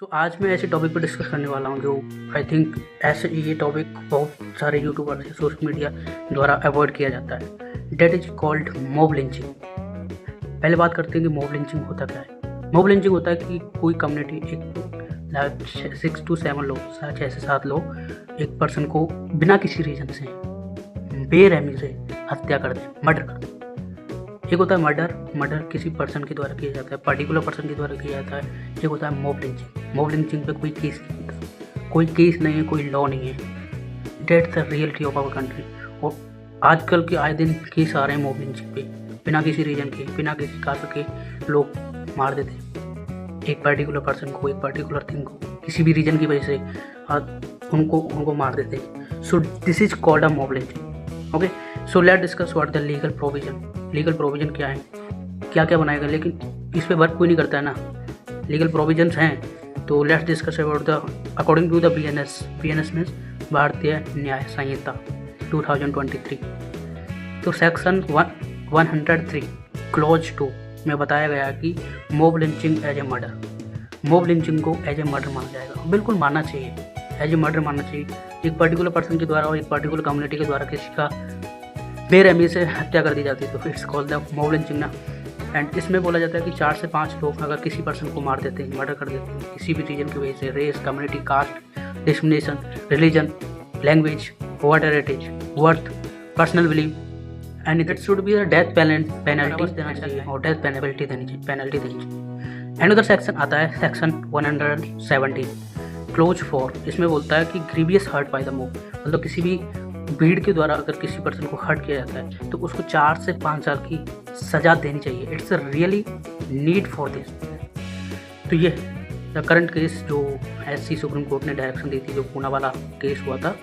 आज मैं ऐसे टॉपिक पर डिस्कस करने वाला हूँ जो आई थिंक ऐसे ये टॉपिक बहुत सारे यूट्यूबर से सोशल मीडिया द्वारा अवॉइड किया जाता है। That is called mob lynching. पहले बात करते हैं कि मॉब लिंचिंग होता क्या है। मॉब लिंचिंग होता है कि कोई कम्युनिटी एक 6 to 7 लोग 6 से 7 लोग एक पर्सन को बिना किसी रीजन से बेरहमी से हत्या कर दें, मर्डर कर दें। एक होता है मर्डर किसी पर्सन के द्वारा किया जाता है, पर्टिकुलर पर्सन के द्वारा किया जाता है। एक होता है मॉब लिंचिंग। मॉब लिंचिंग पे कोई केस नहीं होता, कोई केस नहीं है, कोई लॉ नहीं है। That's the reality of our country. और आजकल के आए दिन केस आ रहे हैं मॉब लिंचिंग पे, बिना किसी रीजन के, बिना किसी कारण के लोग मार देते हैं एक पर्टिकुलर पर्सन को, एक पर्टिकुलर थिंग को, किसी भी रीजन की वजह से उनको मार देते हैं। So this is called a mob lynching. Okay, so let discuss what the legal provision. Legal provision क्या है, क्या क्या बनाएगा, लेकिन इस पे वर्क कोई नहीं करता है ना। लीगल प्रोविजंस हैं तो let's discuss about the according to the BNS means Bharatiya Nyaya संहिता 2023। तो सेक्शन 103 क्लॉज 2 में बताया गया कि mob lynching as a murder, mob lynching को एज ए मर्डर माना जाएगा। बिल्कुल मानना चाहिए, एज ए मर्डर मानना चाहिए। एक पर्टिकुलर पर्सन के द्वारा और एक पर्टिकुलर कम्युनिटी के द्वारा किसी का बेरहमी से हत्या कर दी जाती है तो it's called the mob lynching ना। एंड इसमें बोला जाता है कि 4 से 5 लोग अगर किसी पर्सन को मार देते हैं, मर्डर कर देते हैं किसी भी रीजन की वजह से, race, community, caste, discrimination, religion, language, whatever it is, worth, personal believe, and it should be death penalty देना चाहिए और डेथ पेनल्टी देनी चाहिए। एंड उधर सेक्शन आता है सेक्शन 117 क्लोज 4। इसमें बोलता है कि grievous hurt by the mob, मतलब किसी भी भीड़ के द्वारा अगर किसी पर्सन को हर्ट किया जाता है तो उसको 4 से 5 साल की सजा देनी चाहिए। It's a really need for this. तो ये द करंट केस जो SC सुप्रीम कोर्ट ने डायरेक्शन दी थी, जो पूना वाला केस हुआ था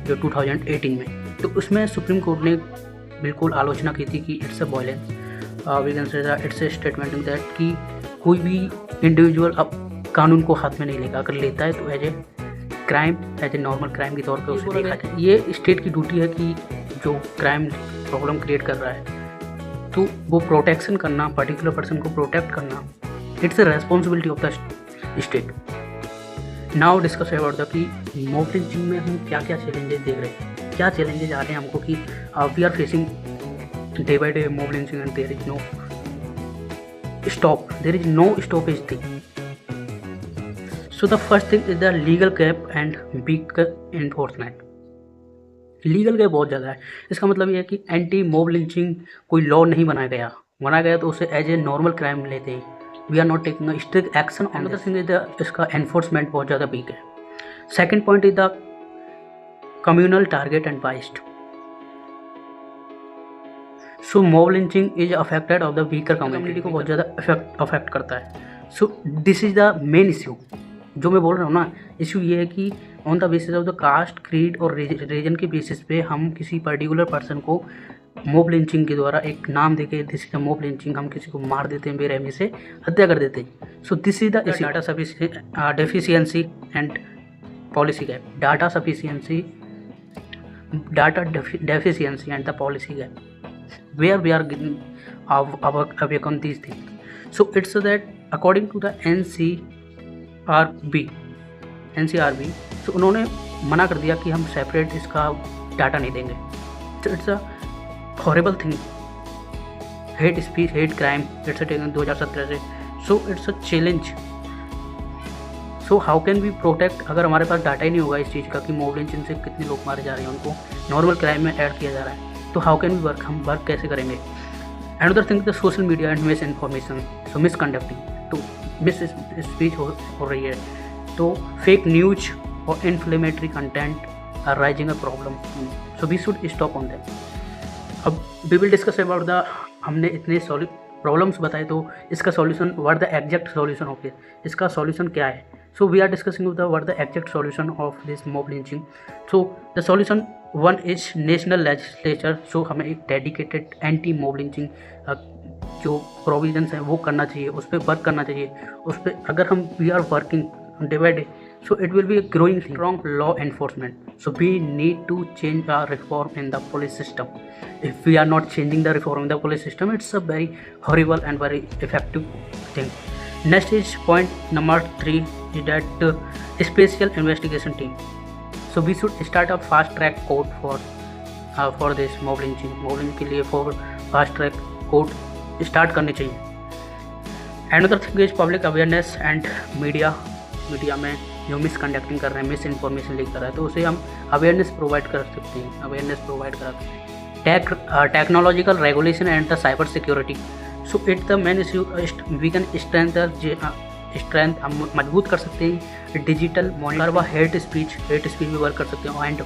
जो 2018 में, तो उसमें सुप्रीम कोर्ट ने बिल्कुल आलोचना की थी कि it's a violence, we can say it's a statement in that कि कोई भी इंडिविजुअल अब कानून को हाथ में नहीं लेगा, अगर लेता है तो as a crime, as a normal crime के तौर पे उसे देखा जाए। ये स्टेट की ड्यूटी है कि जो क्राइम प्रॉब्लम क्रिएट कर रहा है तो वो प्रोटेक्शन करना, पर्टिकुलर पर्सन को प्रोटेक्ट करना, it's a responsibility of the state. Now discuss about the कि मॉब लिंचिंग में हम क्या क्या चैलेंजेस देख रहे हैं, क्या चैलेंजेस आ रहे हैं हमको कि we are facing day by day mob lynching and there is no stop, there is no stoppage thing. So the first thing is the legal gap and weak enforcement। Legal gap बहुत ज़्यादा है। इसका मतलब ये है कि anti mob lynching कोई law नहीं बनाया गया तो उसे एज ए नॉर्मल क्राइम लेते हैं। We are not taking strict action. Another thing is इसका एनफोर्समेंट बहुत ज़्यादा वीक है। Second point is the communal target and biased. So mob lynching is affected of the weaker community को बहुत ज़्यादा affect करता है। So this is the main issue जो मैं बोल रहा हूँ ना। इशू ये है कि on the basis of the caste, creed और रीजन के बेसिस पे हम किसी पर्टिकुलर पर्सन को मॉब लिंचिंग के द्वारा एक नाम देके this is the mob lynching, हम किसी को मार देते हैं, बेरहमी से हत्या कर देते हैं। So this is the data deficiency and policy gap. Data deficiency and the policy gap where we are awake on these things. So it's that according to the NCRB, तो उन्होंने मना कर दिया कि हम सेपरेट इसका डाटा नहीं देंगे। तो it's a horrible thing. Hate speech, hate crime, it's taken 2017 से। So it's a challenge. So how can we protect, अगर हमारे पास डाटा ही नहीं होगा इस चीज़ का कि मॉब लिंचिंग से कितने लोग मारे जा रहे हैं, उनको नॉर्मल क्राइम में ऐड किया जा रहा है, तो हाउ कैन वी वर्क, हम वर्क कैसे करेंगे। Another thing the social media and misinformation, so misconducting, तो मिस स्पीच हो रही है, तो फेक न्यूज और inflammatory content are rising a problem. So we should stop on that. अब we will discuss about the, हमने इतने problems बताए तो इसका solution, what the exact solution of this, इसका सॉल्यूशन क्या है। So we are discussing the what the exact solution of this mob lynching. So the solution 1 is national legislature. So हमें एक डेडिकेटेड एंटी मॉब लिंचिंग जो provisions हैं वो करना चाहिए, उस पर वर्क करना चाहिए। उस पर अगर हम we are working day by day, so it will be a growing strong law enforcement. So we need to change our reform in the police system. If we are not changing the reform in the police system, it's a very horrible and very effective thing. Next is point number 3, is that special investigation team. So we should start a fast track court for this mob lynching. Mob lynching के लिए for fast track court start करनी चाहिए. Another thing is public awareness and media में जो मिसकंडक्टिंग कर रहे हैं, miss information leak कर रहा है, तो उसे हम अवेयरनेस प्रोवाइड कर सकते हैं. Technological regulation and the cyber security. So it's the main issue. We can strength हम मजबूत कर सकते हैं. डिजिटल मॉनिटर व हेट स्पीच भी वर्क कर सकते हैं. And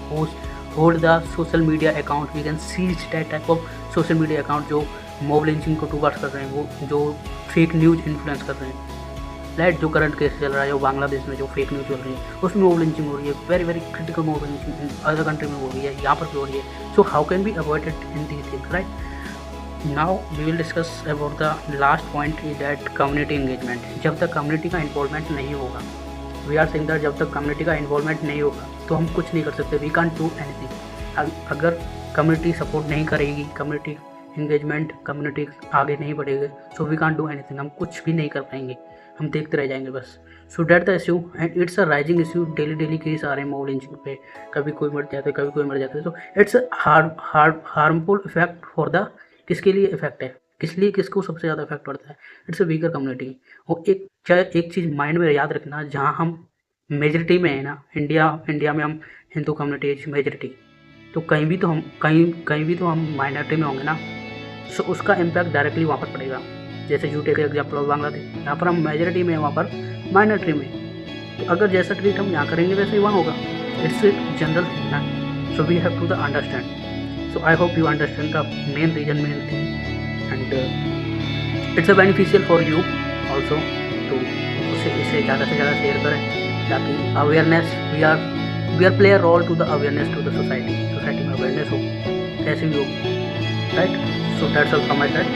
hold the social media account. We can seize that type of social media account जो मोब लिंचिंग को टूवर्ड्स कर रहे हैं, वो जो फेक न्यूज़ इन्फ्लुएंस कर रहे हैं. राइट, जो करंट केस चल रहा है, जो बांग्लादेश में जो फेक न्यूज़ चल रही है, उसमें मोब लिंचिंग हो रही है. Very very critical mob lynching other country में हो रही है, यहाँ पर भी हो रही है. So how can be avoided in these things, right? Now we will discuss about the last point is that community engagement. जब तक कम्युनिटी का इन्वॉल्वमेंट नहीं होगा, वी आर सेइंग दैट जब तक कम्युनिटी का इन्वॉल्वमेंट नहीं होगा तो हम कुछ नहीं कर सकते. We can't do anything. अगर कम्युनिटी सपोर्ट नहीं करेगी, कम्युनिटी इंगेजमेंट, कम्युनिटी आगे नहीं बढ़ेगी, so we can't do anything. हम कुछ भी नहीं कर पाएंगे, हम देखते रह जाएंगे बस. So that the issue and it's a rising issue. Daily case आ रहे हैं मोब लिंचिंग पे. कभी कोई मर जाता है, कभी कोई मर जाता है. So it's harmful effect for the. किसके लिए इफेक्ट है, किसको सबसे ज़्यादा इफेक्ट पड़ता है? It's a weaker community. और एक चीज़ माइंड में याद रखना, जहाँ हम मेजरिटी में है ना, इंडिया में हम हिंदू कम्युनिटी इज मेजरिटी, तो कहीं भी तो हम माइनॉरिटी में होंगे ना. सो उसका इम्पैक्ट डायरेक्टली वहाँ पर पड़ेगा. जैसे you take example of Bangladesh, यहाँ पर हम मेजरिटी में हैं, वहाँ पर माइनॉरिटी में. तो अगर जैसा ट्रीट हम यहाँ करेंगे वैसे ही वहाँ होगा. इट्स जनरल थिंग ना. So we have to the understand. So I hope you understand the main thing, and it's a beneficial for you also to इसे ज़्यादा से ज़्यादा शेयर करें, ताकि awareness we are play a role to the awareness to the society में awareness हो, कैसे भी हो. Right, so that's all from my side.